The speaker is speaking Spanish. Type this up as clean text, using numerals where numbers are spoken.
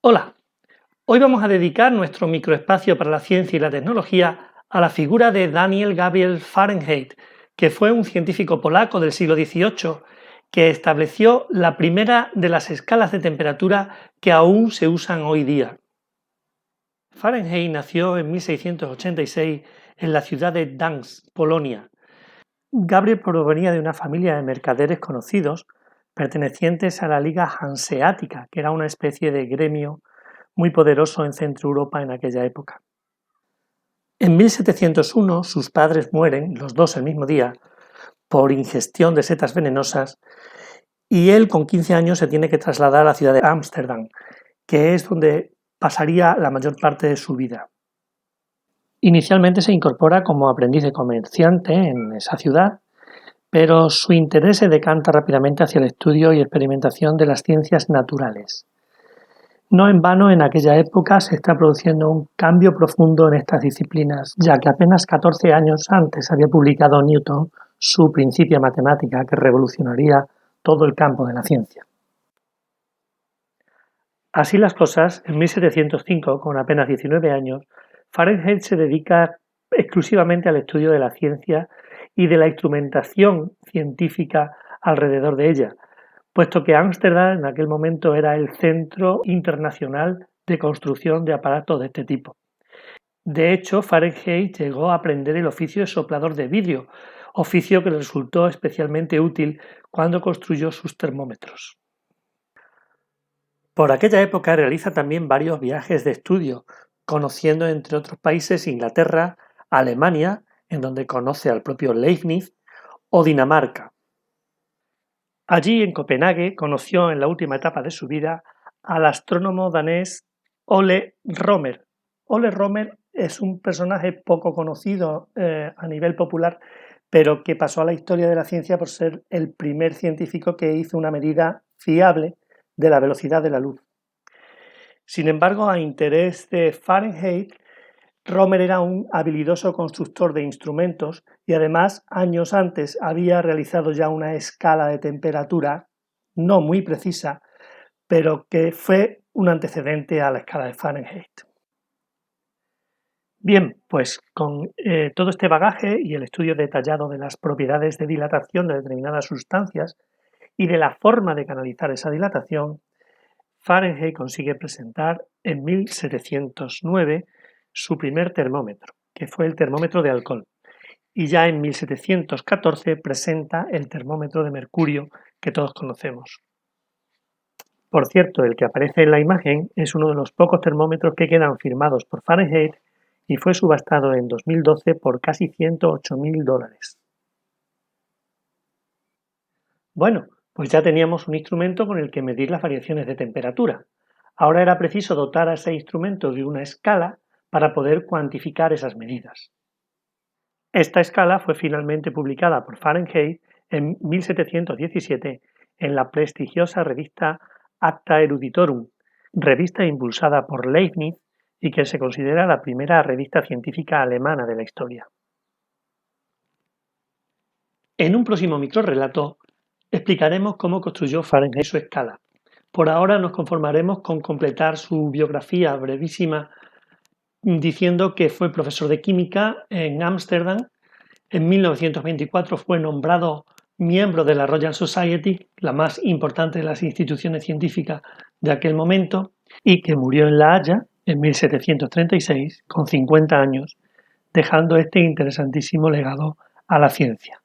Hola, hoy vamos a dedicar nuestro microespacio para la ciencia y la tecnología a la figura de Daniel Gabriel Fahrenheit, que fue un científico polaco del siglo XVIII que estableció la primera de las escalas de temperatura que aún se usan hoy día. Fahrenheit nació en 1686 en la ciudad de Gdańsk, Polonia. Gabriel provenía de una familia de mercaderes conocidos pertenecientes a la Liga Hanseática, que era una especie de gremio muy poderoso en Centro Europa en aquella época. En 1701 sus padres mueren, los dos el mismo día, por ingestión de setas venenosas, y él con 15 años se tiene que trasladar a la ciudad de Ámsterdam, que es donde pasaría la mayor parte de su vida. Inicialmente se incorpora como aprendiz de comerciante en esa ciudad, pero su interés se decanta rápidamente hacia el estudio y experimentación de las ciencias naturales. No en vano, en aquella época se está produciendo un cambio profundo en estas disciplinas, ya que apenas 14 años antes había publicado Newton su Principia Matemática, que revolucionaría todo el campo de la ciencia. Así las cosas, en 1705, con apenas 19 años, Fahrenheit se dedica exclusivamente al estudio de la ciencia y de la instrumentación científica alrededor de ella, puesto que Ámsterdam en aquel momento era el centro internacional de construcción de aparatos de este tipo. De hecho, Fahrenheit llegó a aprender el oficio de soplador de vidrio, oficio que le resultó especialmente útil cuando construyó sus termómetros. Por aquella época realiza también varios viajes de estudio, conociendo entre otros países Inglaterra, Alemania, en donde conoce al propio Leibniz, o Dinamarca. Allí, en Copenhague, conoció en la última etapa de su vida al astrónomo danés Ole Romer. Ole Romer es un personaje poco conocido a nivel popular, pero que pasó a la historia de la ciencia por ser el primer científico que hizo una medida fiable de la velocidad de la luz. Sin embargo, a interés de Fahrenheit, Romer era un habilidoso constructor de instrumentos y además años antes había realizado ya una escala de temperatura no muy precisa, pero que fue un antecedente a la escala de Fahrenheit. Bien, pues con todo este bagaje y el estudio detallado de las propiedades de dilatación de determinadas sustancias y de la forma de canalizar esa dilatación, Fahrenheit consigue presentar en 1709 su primer termómetro, que fue el termómetro de alcohol, y ya en 1714 presenta el termómetro de mercurio que todos conocemos. Por cierto, el que aparece en la imagen es uno de los pocos termómetros que quedan firmados por Fahrenheit y fue subastado en 2012 por casi $108.000. Bueno, pues ya teníamos un instrumento con el que medir las variaciones de temperatura. Ahora era preciso dotar a ese instrumento de una escala para poder cuantificar esas medidas. Esta escala fue finalmente publicada por Fahrenheit en 1717 en la prestigiosa revista Acta Eruditorum, revista impulsada por Leibniz y que se considera la primera revista científica alemana de la historia. En un próximo microrrelato explicaremos cómo construyó Fahrenheit su escala. Por ahora nos conformaremos con completar su biografía brevísima diciendo que fue profesor de química en Ámsterdam. En 1924 fue nombrado miembro de la Royal Society, la más importante de las instituciones científicas de aquel momento, y que murió en La Haya en 1736 con 50 años, dejando este interesantísimo legado a la ciencia.